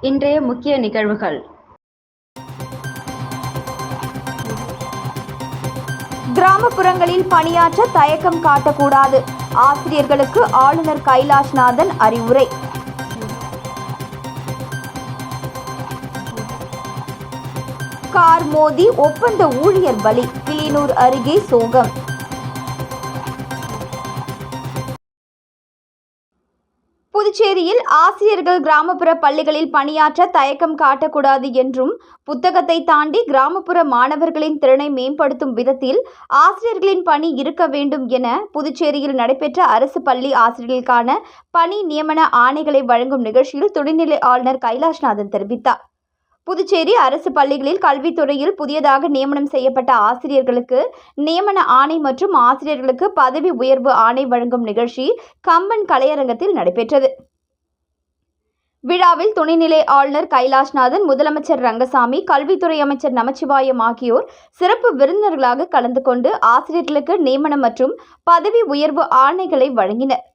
இன்றைய முக்கிய நிகழ்வுகள். கிராமப்புறங்களில் பணியாற்ற தயக்கம் காட்டக்கூடாது, ஆசிரியர்களுக்கு ஆளுநர் கைலாஷ்நாதன் அறிவுரை. கார் மோதி ஒப்பந்த ஊழியர் பலி, கிளியனூர் அருகே சோகம். புதுச்சேரியில் ஆசிரியர்கள் கிராமப்புற பள்ளிகளில் பணியாற்ற தயக்கம் காட்டக்கூடாது என்றும், புத்தகத்தை தாண்டி கிராமப்புற மாணவர்களின் திறனை மேம்படுத்தும் விதத்தில் ஆசிரியர்களின் பணி இருக்க வேண்டும் என புதுச்சேரியில் நடைபெற்ற அரசு பள்ளி ஆசிரியர்களுக்கான பணி நியமன ஆணைகளை வழங்கும் நிகழ்ச்சியில் துணைநிலை ஆளுநர் கைலாஷ்நாதன் தெரிவித்தார். புதுச்சேரி அரசு பள்ளிகளில் கல்வித்துறையில் புதியதாக நியமனம் செய்யப்பட்ட ஆசிரியர்களுக்கு நியமன ஆணை மற்றும் ஆசிரியர்களுக்கு பதவி உயர்வு ஆணை வழங்கும் நிகழ்ச்சி கம்பன் கலையரங்கத்தில் நடைபெற்றது. விழாவில் துணைநிலை ஆளுநர் கைலாஷ்நாதன், முதலமைச்சர் ரங்கசாமி, கல்வித்துறை அமைச்சர் நமச்சிவாயம் ஆகியோர் சிறப்பு விருந்தினர்களாக கலந்து கொண்டு ஆசிரியர்களுக்கு நியமனம் மற்றும் பதவி உயர்வு ஆணைகளை வழங்கினர்.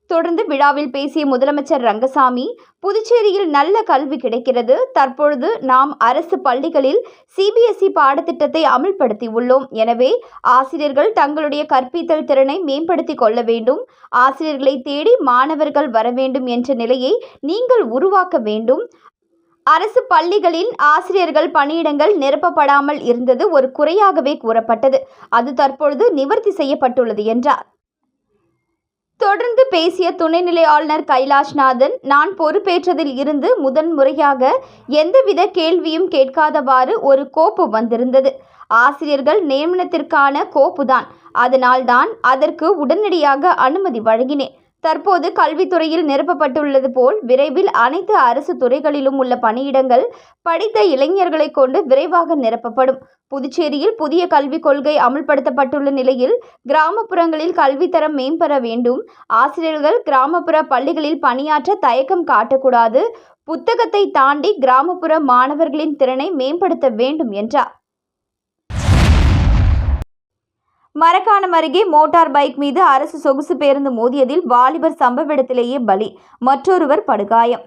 தொடர்ந்து விழாவில் பேசிய முதலமைச்சர் ரங்கசாமி, புதுச்சேரியில் நல்ல கல்வி கிடைக்கிறது. தற்பொழுது நாம் அரசு பள்ளிகளில் CBSE பாடத்திட்டத்தை அமல்படுத்தியுள்ளோம். எனவே ஆசிரியர்கள் தங்களுடைய கற்பித்தல் திறனை மேம்படுத்திக் கொள்ள வேண்டும். ஆசிரியர்களை தேடி மாணவர்கள் வர வேண்டும் என்ற நிலையை நீங்கள் உருவாக்க வேண்டும். அரசு பள்ளிகளில் ஆசிரியர்கள் பணியிடங்கள் நிரப்பப்படாமல் இருந்தது ஒரு குறையாகவே கூறப்பட்டது. அது தற்பொழுது நிவர்த்தி செய்யப்பட்டுள்ளது என்றார். தொடர்ந்து பேசிய துணைநிலை ஆளுநர் கைலாஷ்நாதன், நான் பொறுப்பேற்றதில் இருந்து முதன்முறையாக எந்தவித கேள்வியும் கேட்காதவாறு ஒரு கோப்பு வந்திருந்தது. ஆசிரியர்கள் நியமனத்திற்கான கோப்புதான். அதனால்தான் அதற்கு உடனடியாக அனுமதி வழங்கினேன். தற்போது கல்வித்துறையில் நிரப்பப்பட்டுள்ளது போல் விரைவில் அனைத்து அரசு துறைகளிலும் உள்ள பணியிடங்கள் படித்த இளைஞர்களை கொண்டு விரைவாக நிரப்பப்படும். புதுச்சேரியில் புதிய கல்விக் கொள்கை அமல்படுத்தப்பட்டுள்ள நிலையில் கிராமப்புறங்களில் கல்வித்தரம் மேம்பட வேண்டும். ஆசிரியர்கள் கிராமப்புற பள்ளிகளில் பணியாற்ற தயக்கம் காட்டக்கூடாது. புத்தகத்தை தாண்டி கிராமப்புற மாணவர்களின் திறனை மேம்படுத்த வேண்டும் என்றார். மரக்காணம் அருகே மோட்டார் பைக் மீது அரசு சொகுசு பேருந்து மோதியதில் வாலிபர் சம்பவ இடத்திலேயே பலி, மற்றொருவர் படுகாயம்.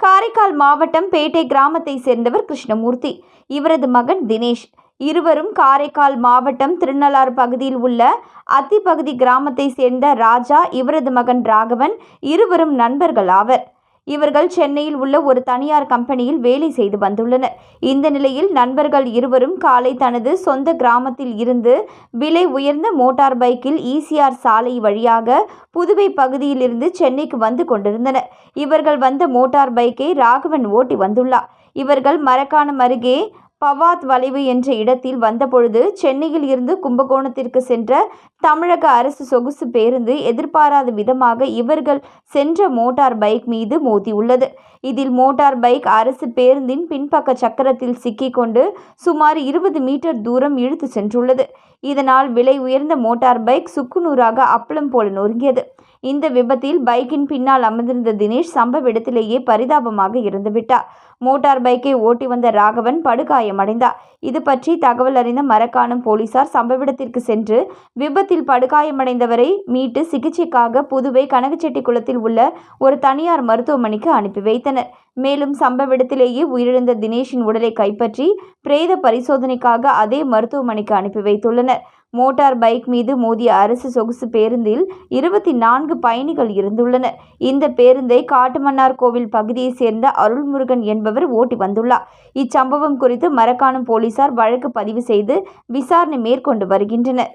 காரைக்கால் மாவட்டம் பேட்டை கிராமத்தை சேர்ந்தவர் கிருஷ்ணமூர்த்தி, இவரது மகன் தினேஷ். இருவரும் காரைக்கால் மாவட்டம் திருநள்ளாறு பகுதியில் உள்ள அத்திப்பகுதி கிராமத்தை சேர்ந்த ராஜா, இவரது மகன் ராகவன். இருவரும் நண்பர்கள் ஆவர். இவர்கள் சென்னையில் உள்ள ஒரு தனியார் கம்பெனியில் வேலை செய்து வந்துள்ளனர். இந்த நிலையில் நண்பர்கள் இருவரும் காலை தனது சொந்த கிராமத்தில் இருந்து விலை உயர்ந்த மோட்டார் பைக்கில் ECR சாலை வழியாக புதுவை பகுதியிலிருந்து சென்னைக்கு வந்து கொண்டிருந்தனர். இவர்கள் வந்த மோட்டார் பைக்கை ராகவன் ஓட்டி வந்துள்ளார். இவர்கள் மரக்காணம் அருகே பவாத் வளைவு என்ற இடத்தில் வந்தபொழுது சென்னையில் இருந்து கும்பகோணத்திற்கு சென்ற தமிழக அரசு சொகுசு பேருந்து எதிர்பாராத விதமாக இவர்கள் சென்ற மோட்டார் பைக் மீது மோதியுள்ளது. இதில் மோட்டார் பைக் அரசு பேருந்தின் பின்பக்க சக்கரத்தில் சிக்கிக்கொண்டு சுமார் 20 மீட்டர் தூரம் இழுத்து சென்றுள்ளது. இதனால் விலை உயர்ந்த மோட்டார் பைக் சுக்குநூறாக அப்பளம் போல நொறுங்கியது. இந்த விபத்தில் பைக்கின் பின்னால் அமர்ந்திருந்த தினேஷ் சம்பவ இடத்திலேயே பரிதாபமாக இறந்துவிட்டார். மோட்டார் பைக்கை ஓட்டி வந்த ராகவன் படுகாயமடைந்தார். இது பற்றி தகவல் அறிந்த மரக்காணம் போலீசார் சம்பவ இடத்திற்கு சென்று விபத்தில் படுகாயமடைந்தவரை மீட்டு சிகிச்சைக்காக புதுவை கனகச்செட்டிக்குளத்தில் உள்ள ஒரு தனியார் மருத்துவமனைக்கு அனுப்பி வைத்தனர். மேலும் சம்பவ இடத்திலேயே உயிரிழந்த தினேஷின் உடலை கைப்பற்றி பிரேத பரிசோதனைக்காக அதே மருத்துவமனைக்கு அனுப்பி வைத்துள்ளனர். மோட்டார் பைக் மீது மோதிய அரசு சொகுசு பேருந்தில் 24 பயணிகள் இருந்துள்ளனர். இந்த பேருந்தை காட்டுமன்னார் கோவில் பகுதியைச் சேர்ந்த அருள்முருகன் என்பவர் ஓட்டி வந்துள்ளார். இச்சம்பவம் குறித்து மரக்காணம் போலீசார் வழக்கு பதிவு செய்து விசாரணை மேற்கொண்டு வருகின்றனர்.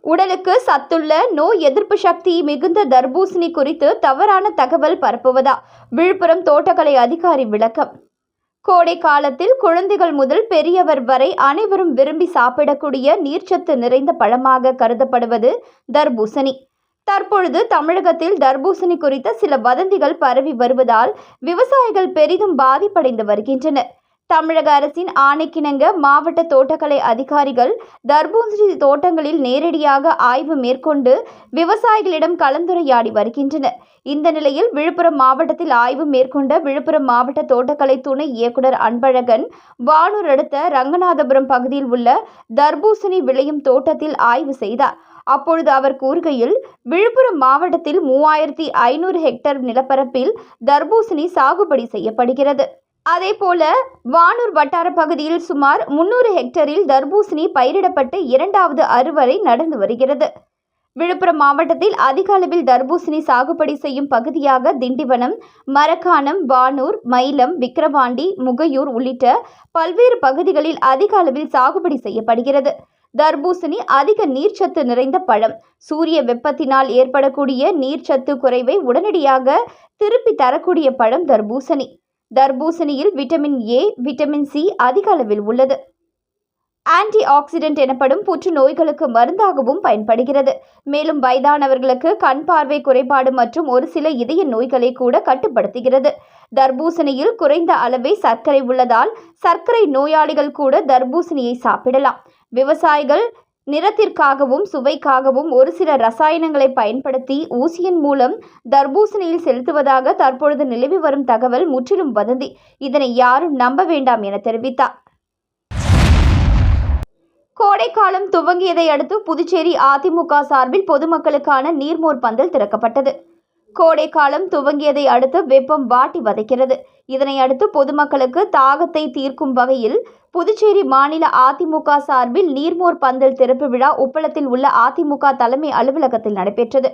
உடலுக்கு சத்துள்ள, நோய் எதிர்ப்பு சக்தி மிகுந்த தர்பூசணி குறித்து தவறான தகவல் பரப்புவதா? விழுப்புரம் தோட்டக்கலை அதிகாரி விளக்கம். கோடை காலத்தில் குழந்தைகள் முதல் பெரியவர் வரை அனைவரும் விரும்பி சாப்பிடக்கூடிய நீர்ச்சத்து நிறைந்த பழமாக கருதப்படுவது தர்பூசணி. தற்பொழுது தமிழகத்தில் தர்பூசணி குறித்த சில வதந்திகள் பரவி வருவதால் விவசாயிகள் பெரிதும் பாதிப்படைந்து வருகின்றனர். தமிழக அரசின் ஆணைக்கிணங்க மாவட்ட தோட்டக்கலை அதிகாரிகள் தர்பூசணி தோட்டங்களில் நேரடியாக ஆய்வு மேற்கொண்டு விவசாயிகளிடம் கலந்துரையாடி வருகின்றனர். இந்த நிலையில் விழுப்புரம் மாவட்டத்தில் ஆய்வு மேற்கொண்ட விழுப்புரம் மாவட்ட தோட்டக்கலை துணை இயக்குனர் அன்பழகன் வானூர் அடுத்த ரங்கநாதபுரம் பகுதியில் உள்ள தர்பூசணி விளையும் தோட்டத்தில் ஆய்வு செய்தார். அப்பொழுது அவர் கூறுகையில், விழுப்புரம் மாவட்டத்தில் 3500 ஹெக்டேர் நிலப்பரப்பில் தர்பூசணி சாகுபடி செய்யப்படுகிறது. அதேபோல வானூர் வட்டார பகுதியில் சுமார் 300 ஹெக்டேரில் தர்பூசணி பயிரிடப்பட்டு 2வது அறுவடை நடந்து வருகிறது. விழுப்புரம் மாவட்டத்தில் அதிக அளவில் தர்பூசணி சாகுபடி செய்யும் பகுதியாக திண்டிவனம், மரக்காணம், வானூர், மயிலம், விக்கிரவாண்டி, முகையூர் உள்ளிட்ட பல்வேறு பகுதிகளில் அதிக அளவில் சாகுபடி செய்யப்படுகிறது. தர்பூசணி அதிக நீர்ச்சத்து நிறைந்த பழம். சூரிய வெப்பத்தினால் ஏற்படக்கூடிய நீர்ச்சத்து குறைவை உடனடியாக திருப்பி தரக்கூடிய பழம் தர்பூசணி. தர்பூசணியில் விட்டமின் ஏ, விட்டமின் சி அதிக அளவில் உள்ளது. ஆன்டி ஆக்சிடென்ட் எனப்படும் புற்றுநோய்களுக்கு மருந்தாகவும் பயன்படுகிறது. மேலும் வயதானவர்களுக்கு கண் பார்வை குறைபாடு மற்றும் ஒரு சில இதய நோய்களை கூட கட்டுப்படுத்துகிறது. தர்பூசணியில் குறைந்த அளவே சர்க்கரை உள்ளதால் சர்க்கரை நோயாளிகள் கூட தர்பூசணியை சாப்பிடலாம். விவசாயிகள் நிறத்திற்காகவும் சுவைக்காகவும் ஒரு சில ரசாயனங்களை பயன்படுத்தி ஊசியின் மூலம் தர்பூசணியில் செலுத்துவதாக தற்பொழுது நிலவி வரும் தகவல் முற்றிலும் வதந்தி. இதனை யாரும் நம்ப வேண்டாம் என தெரிவித்தார். கோடைக்காலம் துவங்கியதை அடுத்து புதுச்சேரி அதிமுக சார்பில் பொதுமக்களுக்கான நீர்மோர் பந்தல் திறக்கப்பட்டது. கோடைக்காலம் துவங்கியதை அடுத்து வெப்பம் வாட்டி வதைக்கிறது. இதனை அடுத்து பொதுமக்களுக்கு தாகத்தை தீர்க்கும் வகையில் புதுச்சேரி மாநில அதிமுக சார்பில் நீர்மோர் பந்தல் திறப்பு விழா உப்பளத்தில் உள்ள அதிமுக தலைமை அலுவலகத்தில் நடைபெற்றது.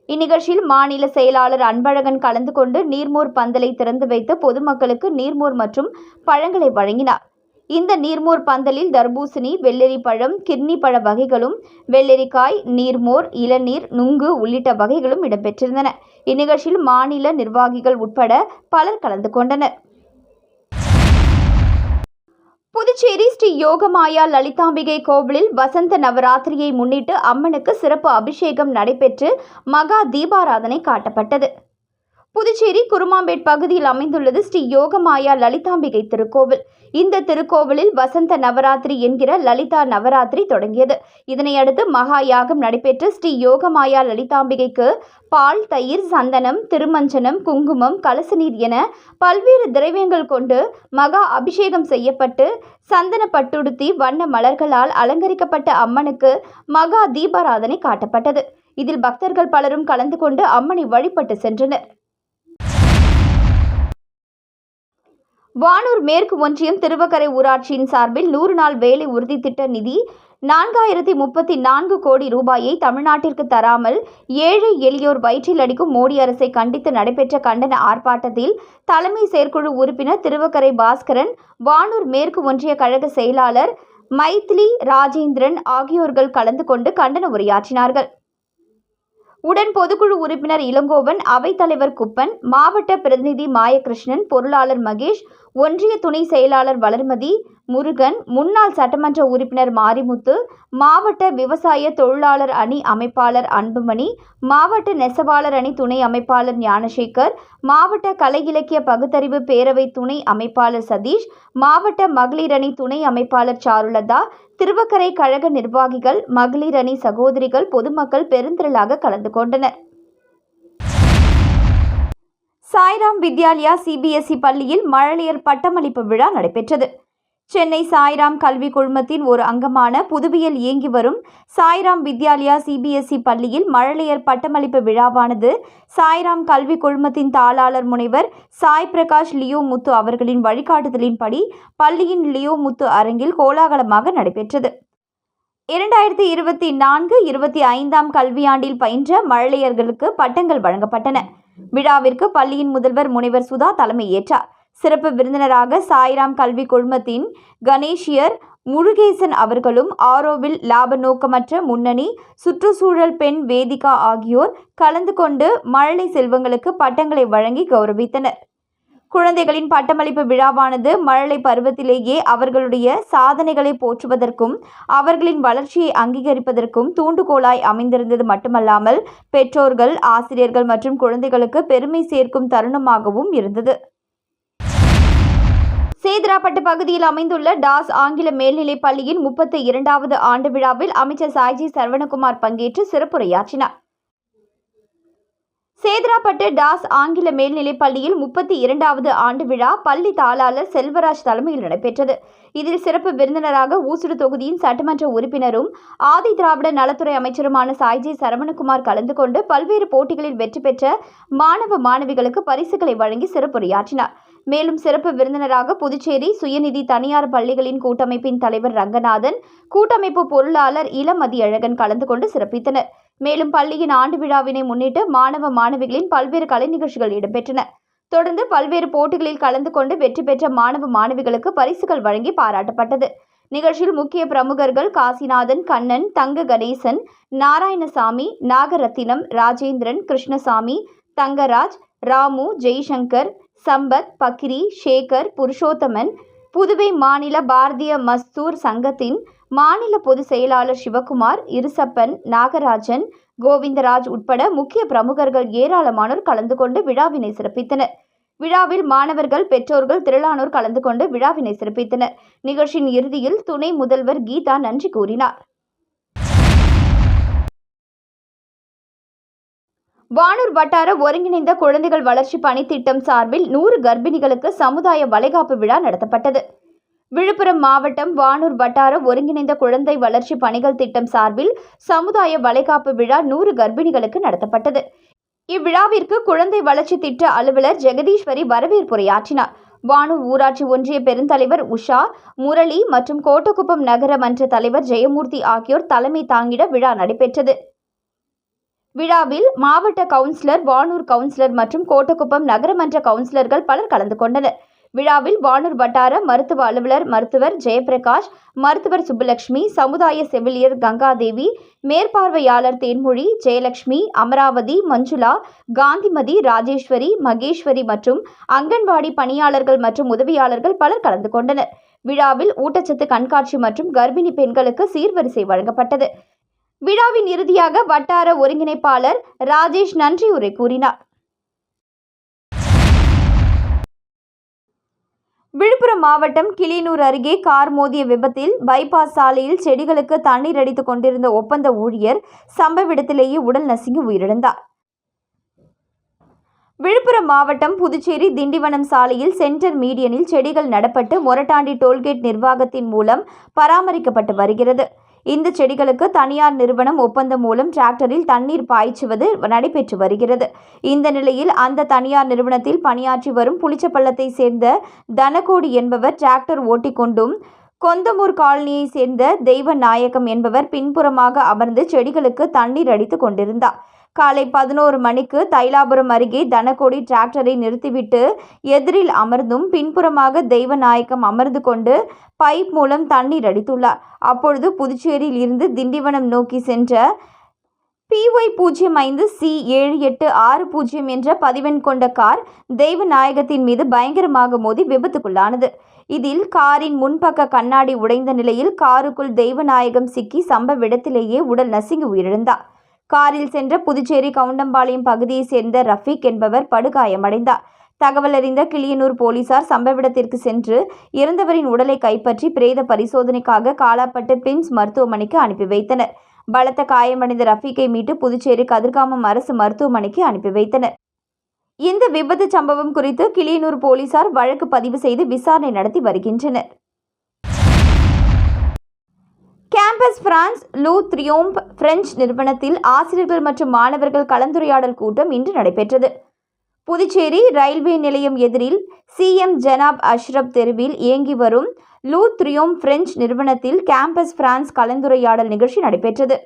இந்நிகழ்ச்சியில் மாநில செயலாளர் அன்பழகன் கலந்து கொண்டு நீர்மோர் பந்தலை திறந்து வைத்து பொதுமக்களுக்கு நீர்மோர் மற்றும் பழங்களை வழங்கினார். இந்த நீர்மோர் பந்தலில் தர்பூசணி, வெள்ளரி பழம், கிர்னி பழ வகைகளும், வெள்ளரிக்காய், நீர்மோர், இளநீர், நுங்கு உள்ளிட்ட வகைகளும் இடம்பெற்றிருந்தன. இந்நிகழ்ச்சியில் மாநில நிர்வாகிகள் உட்பட பலர் கலந்து கொண்டனர். புதுச்சேரி ஸ்ரீ யோகமாயா லலிதாம்பிகை கோவிலில் வசந்த நவராத்திரியை முன்னிட்டு அம்மனுக்கு சிறப்பு அபிஷேகம் நடைபெற்று மகா தீபாராதனை காட்டப்பட்டது. புதுச்சேரி குருமாம்பேட் பகுதியில் அமைந்துள்ளது ஸ்ரீ யோகமாயா லலிதாம்பிகை திருக்கோவில். இந்த திருக்கோவிலில் வசந்த நவராத்திரி என்கிற லலிதா நவராத்திரி தொடங்கியது. இதனையடுத்து மகா யாகம் நடைபெற்று ஸ்ரீ யோகமாயா லலிதாம்பிகைக்கு பால், தயிர், சந்தனம், திருமஞ்சனம், குங்குமம், கலசநீர் என பல்வேறு திரவியங்கள் கொண்டு மகா அபிஷேகம் செய்யப்பட்டு சந்தன பட்டுடுத்தி வண்ண மலர்களால் அலங்கரிக்கப்பட்ட அம்மனுக்கு மகா தீபாராதனை காட்டப்பட்டது. இதில் பக்தர்கள் பலரும் கலந்து கொண்டு அம்மனை வழிபட்டு சென்றனர். வானூர் மேற்கு ஒன்றியம் திருவக்கரை ஊராட்சியின் சார்பில் 100 நாள் வேலை உறுதி திட்ட நிதி 4034 கோடி ரூபாயை தமிழ்நாட்டிற்கு தராமல் ஏழை எளியோர் வயிற்றில் அடிக்கும் மோடி அரசை கண்டித்து நடைபெற்ற கண்டன ஆர்ப்பாட்டத்தில் தலைமை செயற்குழு உறுப்பினர் திருவக்கரை பாஸ்கரன், வானூர் மேற்கு ஒன்றிய கழக செயலாளர் மைத்திலி ராஜேந்திரன் ஆகியோர்கள் கலந்து கொண்டு கண்டன உரையாற்றினார்கள். உடன் பொதுக்குழு உறுப்பினர் இளங்கோவன், அவைத்தலைவர் குப்பன், மாவட்ட பிரதிநிதி மாயகிருஷ்ணன், பொருளாளர் மகேஷ், ஒன்றிய துணை செயலாளர் வளர்மதி, முருகன், முன்னாள் சட்டமன்ற உறுப்பினர் மாரிமுத்து, மாவட்ட விவசாய தொழிலாளர் அணி அமைப்பாளர் அன்புமணி, மாவட்ட நெசவாளர் அணி துணை அமைப்பாளர் ஞானசேகர், மாவட்ட கலை இலக்கிய பகுத்தறிவு பேரவை துணை அமைப்பாளர் சதீஷ், மாவட்ட மகளிர் அணி துணை அமைப்பாளர் சாருலதா, திருவக்கரை கழக நிர்வாகிகள், மகளிர் அணி சகோதரிகள், பொதுமக்கள் பெருந்திரளாக கலந்து கொண்டனர். சாய்ராம் வித்யாலயா சிபிஎஸ்இ பள்ளியில் மழலையர் பட்டமளிப்பு விழா நடைபெற்றது. சென்னை சாய்ராம் கல்வி குழுமத்தின் ஒரு அங்கமான புதுவையில் இயங்கி வரும் சாய்ராம் வித்யாலயா சிபிஎஸ்இ பள்ளியில் மழலையர் பட்டமளிப்பு விழாவானது சாய்ராம் கல்வி குழுமத்தின் தாளாளர் முனைவர் சாய் பிரகாஷ் லியோ முத்து அவர்களின் வழிகாட்டுதலின்படி பள்ளியின் லியோ முத்து அரங்கில் கோலாகலமாக நடைபெற்றது. 2024-25 கல்வியாண்டில் பயின்ற மழலையர்களுக்கு பட்டங்கள் வழங்கப்பட்டன. விழாவிற்கு பள்ளியின் முதல்வர் முனைவர் சுதா தலைமை ஏற்றார். சிறப்பு விருந்தினராக சாய்ராம் கல்வி குழுமத்தின் கணேஷியர் முருகேசன் அவர்களும், ஆரோவில் லாப நோக்கமற்ற முன்னணி சுற்றுச்சூழல் பெண் வேதிகா ஆகியோர் கலந்து கொண்டு மழலை செல்வங்களுக்கு பட்டங்களை வழங்கி கௌரவித்தனர். குழந்தைகளின் பட்டமளிப்பு விழாவானது மழலை பருவத்திலேயே அவர்களுடைய சாதனைகளை போற்றுவதற்கும் அவர்களின் வளர்ச்சியை அங்கீகரிப்பதற்கும் தூண்டுகோலாய் அமைந்திருந்தது மட்டுமல்லாமல் பெற்றோர்கள், ஆசிரியர்கள் மற்றும் குழந்தைகளுக்கு பெருமை சேர்க்கும் தருணமாகவும் இருந்தது. சேதராப்பட்டு பகுதியில் அமைந்துள்ள டாஸ் ஆங்கில மேல்நிலைப் பள்ளியின் 32வது ஆண்டு விழாவில் அமைச்சர் சாய்ஜி சரவணகுமார் பங்கேற்று சிறப்புரையாற்றினார். சேதராப்பட்டு டாஸ் ஆங்கில மேல்நிலைப் பள்ளியில் 32வது ஆண்டு விழா பள்ளி தாளாளர் செல்வராஜ் தலைமையில் நடைபெற்றது. இதில் சிறப்பு விருந்தினராக ஊசுடு தொகுதியின் சட்டமன்ற உறுப்பினரும் ஆதி திராவிட நலத்துறை அமைச்சருமான சாய்ஜி சரவணகுமார் கலந்து கொண்டு பல்வேறு போட்டிகளில் வெற்றி பெற்ற மாணவ மாணவிகளுக்கு பரிசுகளை வழங்கி சிறப்புரையாற்றினார். மேலும் சிறப்பு விருந்தினராக புதுச்சேரி சுயநிதி தனியார் பள்ளிகளின் கூட்டமைப்பின் தலைவர் ரங்கநாதன், கூட்டமைப்பு பொருளாளர் இளமதியழகன் கலந்து கொண்டு சிறப்பித்தனர். மேலும் பள்ளியின் ஆண்டு விழாவினை முன்னிட்டு மாணவ மாணவிகளின் பல்வேறு கலை நிகழ்ச்சிகள் இடம்பெற்றன. தொடர்ந்து பல்வேறு போட்டிகளில் கலந்து கொண்டு வெற்றி பெற்ற மாணவ மாணவிகளுக்கு பரிசுகள் வழங்கி பாராட்டப்பட்டது. நிகழ்ச்சியில் முக்கிய பிரமுகர்கள் காசிநாதன், கண்ணன், தங்க கணேசன், நாராயணசாமி, நாகரத்தினம், ராஜேந்திரன், கிருஷ்ணசாமி, தங்கராஜ், ராமு, ஜெய்சங்கர், சம்பத், பக்ரி, சேகர், புருஷோத்தமன், புதுவை மாநில பாரதிய மஸ்தூர் சங்கத்தின் மாநில பொதுச் செயலாளர் சிவகுமார், இருசப்பன், நாகராஜன், கோவிந்தராஜ் உட்பட முக்கிய பிரமுகர்கள் ஏராளமானோர் கலந்து கொண்டு விழாவினை சிறப்பித்தனர். விழாவில் மாணவர்கள், பெற்றோர்கள் திரளானோர் கலந்து கொண்டு விழாவினை சிறப்பித்தனர். நிகழ்ச்சியின் இறுதியில் துணை முதல்வர் கீதா நன்றி கூறினார். வானூர் வட்டார ஒருங்கிணைந்த குழந்தைகள் வளர்ச்சி பணி திட்டம் சார்பில் 100 கர்ப்பிணிகளுக்கு சமுதாய வளைகாப்பு விழா நடத்தப்பட்டது. விழுப்புரம் மாவட்டம் வானூர் வட்டார ஒருங்கிணைந்த குழந்தை வளர்ச்சி பணிகள் திட்டம் சார்பில் சமுதாய வளைகாப்பு விழா 100 கர்ப்பிணிகளுக்கு நடத்தப்பட்டது. இவ்விழாவிற்கு குழந்தை வளர்ச்சி திட்ட அலுவலர் ஜெகதீஸ்வரி வரவேற்புரையாற்றினார். வானூர் ஊராட்சி ஒன்றிய பெருந்தலைவர் உஷா, முரளி மற்றும் கோட்டக்குப்பம் நகர மன்ற தலைவர் ஜெயமூர்த்தி ஆகியோர் தலைமை தாங்கிட விழா நடைபெற்றது. விழாவில் மாவட்ட கவுன்சிலர், வானூர் கவுன்சிலர் மற்றும் கோட்டக்குப்பம் நகரமன்ற கவுன்சிலர்கள் பலர் கலந்து கொண்டனர். விழாவில் வானூர் வட்டார மருத்துவ அலுவலர் மருத்துவர் ஜெயபிரகாஷ், மருத்துவர் சுப்புலட்சுமி, சமுதாய செவிலியர் கங்காதேவி, மேற்பார்வையாளர் தேன்மொழி, ஜெயலட்சுமி, அமராவதி, மஞ்சுளா, காந்திமதி, ராஜேஸ்வரி, மகேஸ்வரி மற்றும் அங்கன்வாடி பணியாளர்கள் மற்றும் உதவியாளர்கள் பலர் கலந்து கொண்டனர். விழாவில் ஊட்டச்சத்து கண்காட்சி மற்றும் கர்ப்பிணி பெண்களுக்கு சீர்வரிசை வழங்கப்பட்டது. விழாவின் இறுதியாக வட்டார ஒருங்கிணைப்பாளர் ராஜேஷ் நன்றியுரை கூறினார். விழுப்புரம் மாவட்டம் கிளியனூர் அருகே கார் மோதிய விபத்தில் பைபாஸ் சாலையில் செடிகளுக்கு தண்ணீர் அடித்துக் கொண்டிருந்த ஒப்பந்த ஊழியர் சம்பவ இடத்திலேயே உடல் நசுங்கி உயிரிழந்தார். விழுப்புரம் மாவட்டம் புதுச்சேரி திண்டிவனம் சாலையில் சென்டர் மீடியனில் செடிகள் நடப்பட்டு மொரட்டாண்டி டோல்கேட் நிர்வாகத்தின் மூலம் பராமரிக்கப்பட்டு வருகிறது. இந்த செடிகளுக்கு தனியார் நிறுவனம் ஒப்பந்தம் மூலம் டிராக்டரில் தண்ணீர் பாய்ச்சுவது நடைபெற்று வருகிறது. இந்த நிலையில் அந்த தனியார் நிறுவனத்தில் பணியாற்றி வரும் புளிச்சப்பள்ளத்தை சேர்ந்த தனகோடி என்பவர் டிராக்டர் ஓட்டிக்கொண்டும் கொந்தமூர் காலனியை சேர்ந்த தெய்வநாயகம் என்பவர் பின்புறமாக அமர்ந்து செடிகளுக்கு தண்ணீர் அடித்து கொண்டிருந்தார். காலை 11 மணிக்கு தைலாபுரம் அருகே தனகோடி டிராக்டரை நிறுத்திவிட்டு எதிரில் அமர்ந்தும் பின்புறமாக தெய்வநாயகம் அமர்ந்து கொண்டு பைப் மூலம் தண்ணீர் அடித்துள்ளார். அப்பொழுது புதுச்சேரியில் இருந்து திண்டிவனம் நோக்கி சென்ற PY05C7860 என்ற பதிவெண் கொண்ட கார் தெய்வநாயகத்தின் மீது பயங்கரமாக மோதி விபத்துக்குள்ளானது. இதில் காரின் முன்பக்க கண்ணாடி உடைந்த நிலையில் காருக்குள் தெய்வநாயகம் சிக்கி சம்பவ இடத்திலேயே உடல் நசுங்கி உயிரிழந்தார். காரில் சென்ற புதுச்சேரி கவுண்டம்பாளையம் பகுதியைச் சேர்ந்த ரஃபீக் என்பவர் படுகாயமடைந்தார். தகவல் அறிந்த கிளியனூர் போலீசார் சம்பவ இடத்திற்கு சென்று இறந்தவரின் உடலை கைப்பற்றி பிரேத பரிசோதனைக்காக காலாப்பட்டு பிம்ஸ் மருத்துவமனைக்கு அனுப்பி வைத்தனர். பலத்த காயமடைந்த ரஃபீக்கை மீட்டு புதுச்சேரி கதிர்காமம் அரசு மருத்துவமனைக்கு அனுப்பி வைத்தனர். இந்த விபத்து சம்பவம் குறித்து கிளியனூர் போலீசார் வழக்கு பதிவு செய்து விசாரணை நடத்தி வருகின்றனர். கேம்பஸ் பிரான்ஸ் லூ த்ரியோம்ப் பிரெஞ்சு நிறுவனத்தில் ஆசிரியர்கள் மற்றும் மாணவர்கள் கலந்துரையாடல் கூட்டம் இன்று நடைபெற்றது. புதுச்சேரி ரயில்வே நிலையம் எதிரில் CM ஜனாப் அஷ்ரப் தெருவில் இயங்கி வரும் லூ த்ரியோம்ப் பிரெஞ்சு நிறுவனத்தில் கேம்பஸ் பிரான்ஸ் கலந்துரையாடல் நிகழ்ச்சி நடைபெற்றது.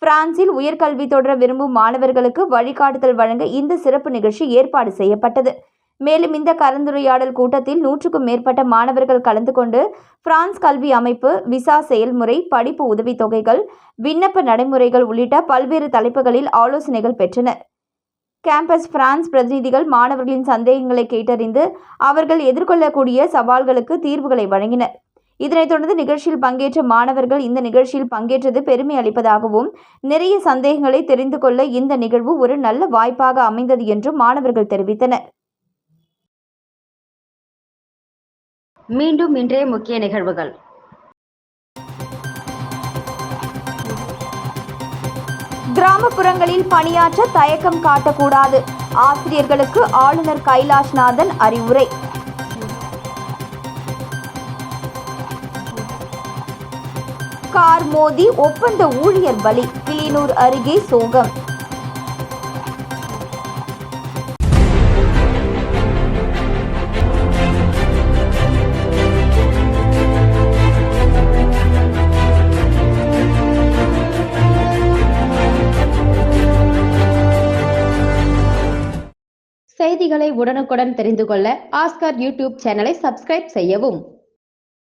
பிரான்சில் உயர்கல்வி தொடர விரும்பும் மாணவர்களுக்கு வழிகாட்டுதல் வழங்க இந்த சிறப்பு நிகழ்ச்சி ஏற்பாடு செய்யப்பட்டது. மேலும் இந்த கலந்துரையாடல் கூட்டத்தில் 100க்கும் மேற்பட்ட மாணவர்கள் கலந்து கொண்டு பிரான்ஸ் கல்வி அமைப்பு, விசா செயல்முறை, படிப்பு உதவித்தொகைகள், விண்ணப்ப நடைமுறைகள் உள்ளிட்ட பல்வேறு தலைப்புகளில் ஆலோசனைகள் பெற்றனர். கேம்பஸ் பிரான்ஸ் பிரதிநிதிகள் மாணவர்களின் சந்தேகங்களை கேட்டறிந்து அவர்கள் எதிர்கொள்ளக்கூடிய சவால்களுக்கு தீர்வுகளை வழங்கினர். இதனைத் தொடர்ந்து நிகழ்ச்சியில் பங்கேற்ற மாணவர்கள் இந்த நிகழ்ச்சியில் பங்கேற்றது பெருமை அளிப்பதாகவும் நிறைய சந்தேகங்களை தெரிந்து கொள்ள இந்த நிகழ்வு ஒரு நல்ல வாய்ப்பாக அமைந்தது என்றும் மாணவர்கள் தெரிவித்தனர். மீண்டும் இன்றைய முக்கிய நிகழ்வுகள். கிராமப்புறங்களில் பணியாற்ற தயக்கம் காட்டக்கூடாது. ஆசிரியர்களுக்கு ஆளுநர் கைலாஷ்நாதன் அறிவுரை. கார் மோதி ஒப்பந்த ஊழியர் பலி. கிளியனூர் அருகே சோகம். செய்திகளை உடனுக்குடன் தெரிந்து கொள்ள ஆஸ்கார் யூடியூப் சேனலை சப்ஸ்கிரைப் செய்யவும்.